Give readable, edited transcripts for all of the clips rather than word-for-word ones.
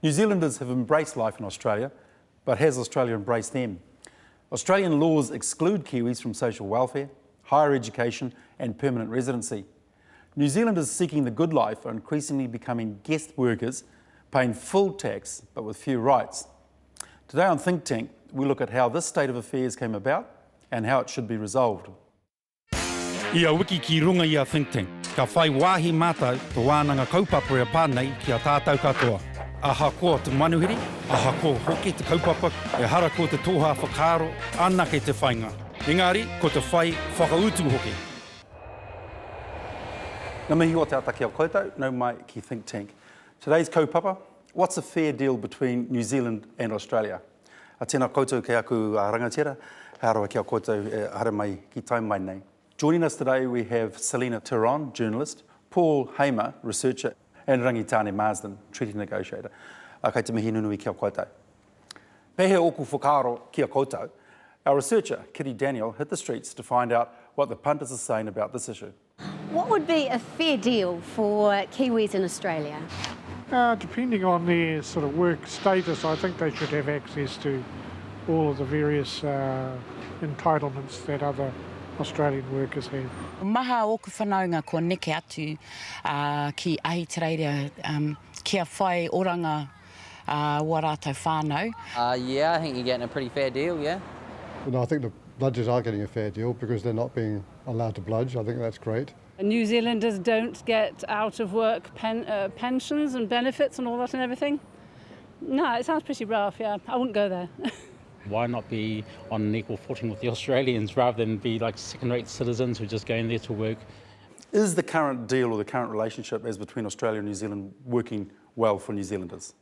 New Zealanders have embraced life in Australia, but has Australia embraced them? Australian laws exclude Kiwis from social welfare, higher education and permanent residency. New Zealanders seeking the good life are increasingly becoming guest workers, paying full tax but with few rights. Today on Think Tank, we look at how this state of affairs came about and how it should be resolved. Ia wiki ki runga ia Think Tank. Ka whai wāhi mātou te wānanga kaupapa e pānei ki a tātou katoa. Aha koa te manuhiri, aha koa hoki te kaupapa, e hara koa te tōha whakaaro, ana kei te whainga. Engari, ko te whai whakautu hoki. Ngā mihi o te ata kia koutou, nau mai ki Think Tank. Today's kaupapa, what's a fair deal between New Zealand and Australia? A tēnā koutou kei aku rangatira, hāroa kia koutou hara mai ki taim mai nei. Joining us today we have Solina Theron, journalist, Paul Hamer, researcher, and Rangitane Marsden, treaty negotiator. Kei te mihi nunui kia koutou. Pehe oku whakaaro kia koutou. Our researcher, Kitty Daniel, hit the streets to find out what the punters are saying about this issue. What would be a fair deal for Kiwis in Australia? Depending on their sort of work status, I think they should have access to all of the various entitlements that other Australian workers have. Maha oku whanaunga ko neke atu ki ahitereiria kia whai oranga wa rātou whānau. Yeah, I think you're getting a pretty fair deal, yeah. No, I think the bludgers are getting a fair deal because they're not being allowed to bludge. I think that's great. New Zealanders don't get out of work pensions and benefits and all that and everything. No, it sounds pretty rough, yeah. I wouldn't go there. Why not be on an equal footing with the Australians rather than be like second-rate citizens who just go in there to work? Is the current deal or the current relationship as between Australia and New Zealand working well for New Zealanders?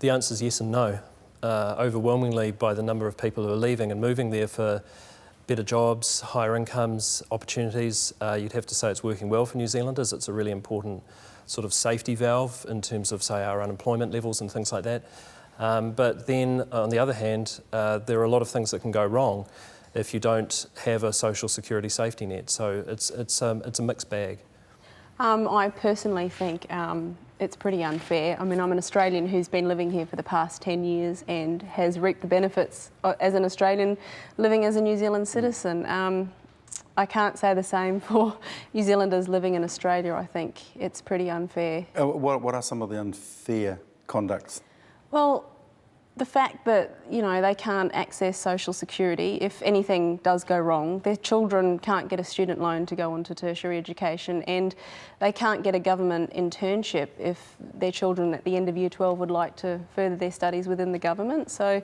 The answer is yes and no. Overwhelmingly by the number of people who are leaving and moving there for better jobs, higher incomes, opportunities, you'd have to say it's working well for New Zealanders. It's a really important sort of safety valve in terms of, say, our unemployment levels and things like that. But then, on the other hand, there are a lot of things that can go wrong if you don't have a social security safety net. So it's a mixed bag. I personally think it's pretty unfair. I mean, I'm an Australian who's been living here for the past 10 years and has reaped the benefits as an Australian living as a New Zealand citizen. I can't say the same for New Zealanders living in Australia. I think it's pretty unfair. What are some of the unfair conducts? Well, the fact that, you know, they can't access social security if anything does go wrong. Their children can't get a student loan to go on to tertiary education, and they can't get a government internship if their children at the end of Year 12 would like to further their studies within the government. So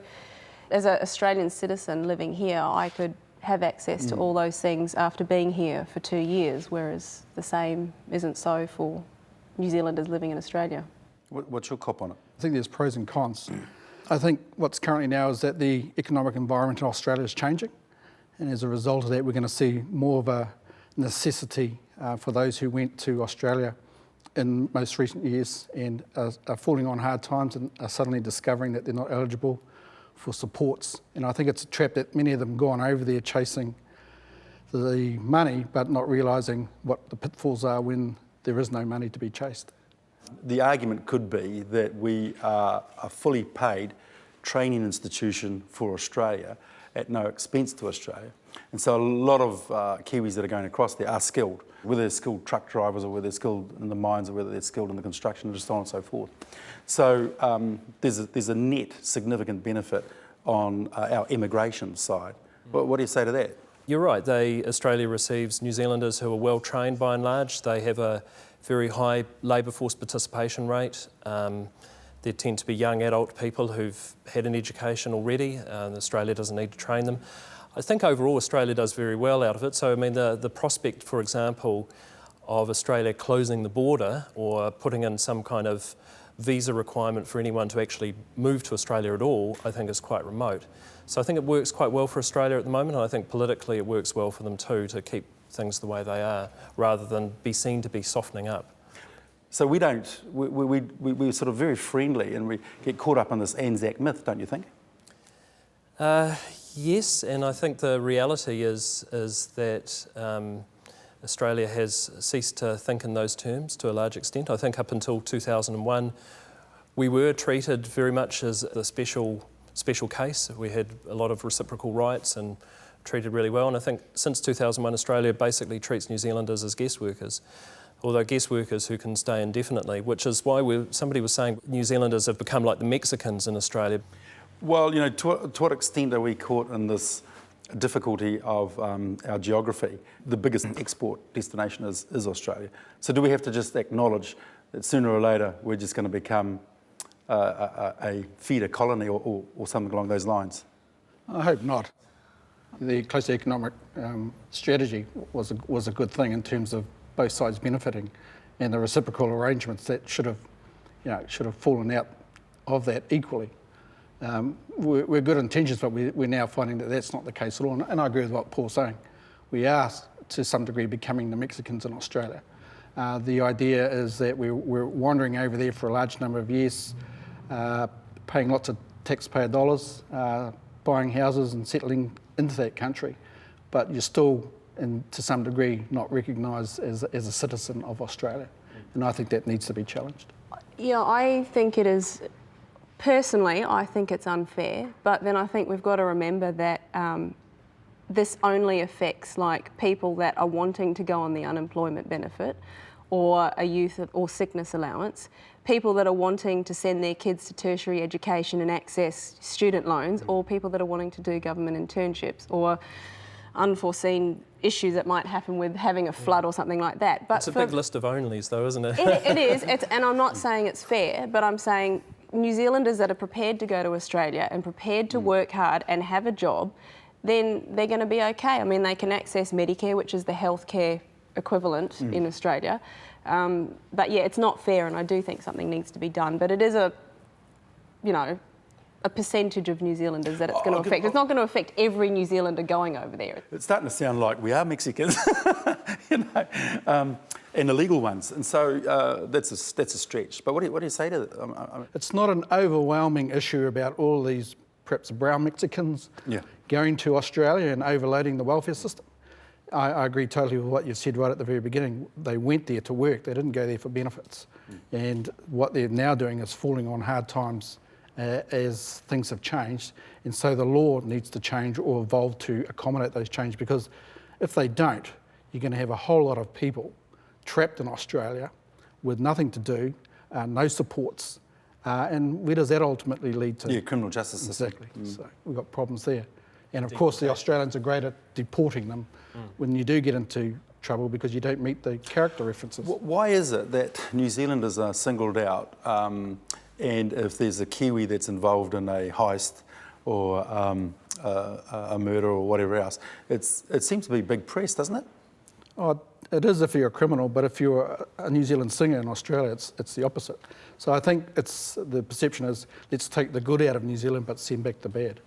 as an Australian citizen living here, I could have access to all those things after being here for 2 years, whereas the same isn't so for New Zealanders living in Australia. What's your cop on it? I think there's pros and cons. I think what's currently now is that the economic environment in Australia is changing, and as a result of that we're going to see more of a necessity for those who went to Australia in most recent years and are falling on hard times and are suddenly discovering that they're not eligible for supports. And I think it's a trap that many of them gone over there chasing the money but not realising what the pitfalls are when there is no money to be chased. The argument could be that we are a fully paid training institution for Australia at no expense to Australia. And so a lot of Kiwis that are going across there are skilled, whether they're skilled truck drivers or whether they're skilled in the mines or whether they're skilled in the construction and just so on and so forth. So there's a net significant benefit on our immigration side. What do you say to that? You're right. Australia receives New Zealanders who are well trained by and large. They have a very high labour force participation rate. There tend to be young adult people who've had an education already. Australia doesn't need to train them. I think overall Australia does very well out of it. So I mean the prospect, for example, of Australia closing the border or putting in some kind of visa requirement for anyone to actually move to Australia at all, I think is quite remote. So I think it works quite well for Australia at the moment, and I think politically it works well for them too to keep things the way they are, rather than be seen to be softening up. So we're sort of very friendly and we get caught up in this Anzac myth, don't you think? Yes, and I think the reality is that Australia has ceased to think in those terms to a large extent. I think up until 2001, We were treated very much as a special case. We had a lot of reciprocal rights and treated really well. And I think since 2001, Australia basically treats New Zealanders as guest workers, although guest workers who can stay indefinitely, which is why somebody was saying New Zealanders have become like the Mexicans in Australia. Well, you know, to what extent are we caught in this difficulty of our geography? The biggest export destination is Australia. So do we have to just acknowledge that sooner or later we're just going to become a feeder colony or something along those lines? I hope not. The closer economic strategy was a good thing in terms of both sides benefiting, and the reciprocal arrangements that should have fallen out of that equally. We're good intentions, but we're now finding that that's not the case at all. And I agree with what Paul's saying. We are, to some degree, becoming the Mexicans in Australia. The idea is that we're wandering over there for a large number of years, paying lots of taxpayer dollars, buying houses and settling into that country, but you're still, to some degree, not recognised as a citizen of Australia. And I think that needs to be challenged. Yeah, I think it is. Personally, I think it's unfair, but then I think we've got to remember that this only affects like people that are wanting to go on the unemployment benefit or a youth or sickness allowance, people that are wanting to send their kids to tertiary education and access student loans, or people that are wanting to do government internships or unforeseen issues that might happen with having a flood or something like that. But it's a big list of onlys though, isn't it? It is, and I'm not saying it's fair, but I'm saying New Zealanders that are prepared to go to Australia and prepared to work hard and have a job, then they're going to be okay. I mean, they can access Medicare, which is the healthcare equivalent in Australia. But yeah, it's not fair, and I do think something needs to be done. But it is a percentage of New Zealanders that it's going to affect. It's not going to affect every New Zealander going over there. It's starting to sound like we are Mexicans, and illegal ones, and so that's a stretch. But what do you say to that? It's not an overwhelming issue about all these perhaps brown Mexicans going to Australia and overloading the welfare system. I agree totally with what you said right at the very beginning. They went there to work, they didn't go there for benefits. And what they're now doing is falling on hard times as things have changed. And so the law needs to change or evolve to accommodate those changes, because if they don't, you're going to have a whole lot of people trapped in Australia with nothing to do, no supports. And where does that ultimately lead to? Yeah, criminal justice system. Exactly. So we've got problems there. And of course, the Australians are great at deporting them when you do get into trouble because you don't meet the character references. Why is it that New Zealanders are singled out, and if there's a Kiwi that's involved in a heist or a murder or whatever else, it seems to be big press, doesn't it? Oh, it is if you're a criminal, but if you're a New Zealand singer in Australia, it's the opposite. So I think the perception is, let's take the good out of New Zealand but send back the bad.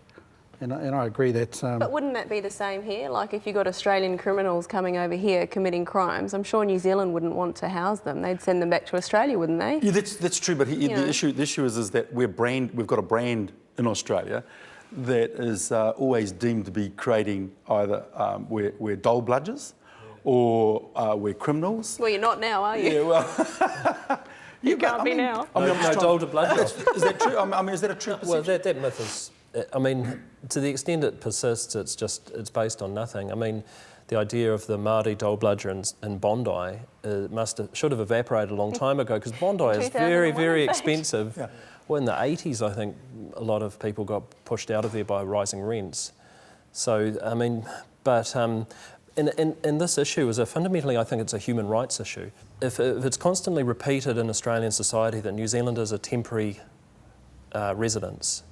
And I agree that... But wouldn't that be the same here? Like if you got Australian criminals coming over here committing crimes, I'm sure New Zealand wouldn't want to house them. They'd send them back to Australia, wouldn't they? Yeah, that's true, but the issue is that we've got a brand in Australia that is always deemed to be creating either we're dole bludgers or we're criminals. Well, you're not now, are you? Yeah, well... You can't be now. No dole to bludgers. Is that true? I mean, is that a true perception? Well, that myth is... I mean, to the extent it persists, it's based on nothing. I mean, the idea of the Māori dole bludger in Bondi should have evaporated a long time ago, because Bondi is very, very expensive. Yeah. Well, in the 80s, I think a lot of people got pushed out of there by rising rents. So, I mean, but in this issue is fundamentally, I think it's a human rights issue. If it's constantly repeated in Australian society that New Zealanders are temporary residents,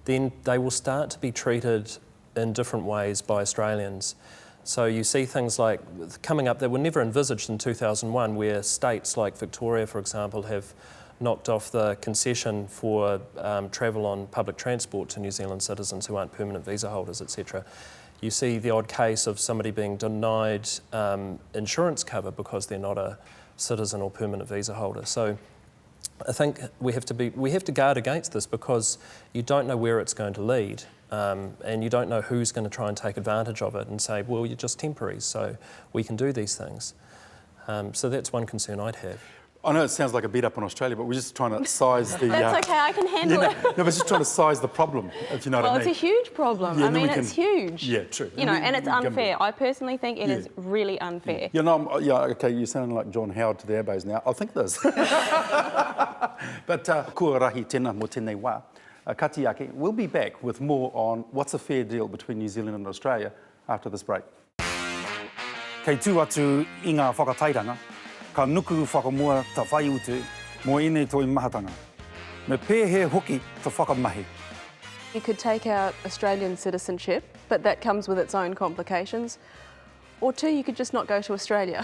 then they will start to be treated in different ways by Australians. So you see things like coming up that were never envisaged in 2001, where states like Victoria, for example, have knocked off the concession for travel on public transport to New Zealand citizens who aren't permanent visa holders, etc. You see the odd case of somebody being denied insurance cover because they're not a citizen or permanent visa holder. So I think we have to guard against this, because you don't know where it's going to lead, and you don't know who's going to try and take advantage of it and say, well, you're just temporary, so we can do these things. So that's one concern I'd have. I know it sounds like a beat up on Australia, but we're just trying to size the... That's okay, I can handle it. No, but it's just trying to size the problem, if you know what I mean. Well, it's a huge problem. Yeah, I mean, it's huge. Yeah, true. You know, and it's unfair. I personally think it is really unfair. Yeah, no, okay, you're sounding like John Howard to the Abbos now. I think this. But kua rahi tēnā mō tēnei wā. Kati ake, we'll be back with more on what's a fair deal between New Zealand and Australia after this break. Kei tū atu I ngā whakatairanga, ka nuku whakamua ta whai utu mō ēnei toi mahatanga. Me pēhe hoki ta whakamahi. You could take out Australian citizenship, but that comes with its own complications. Or two, you could just not go to Australia.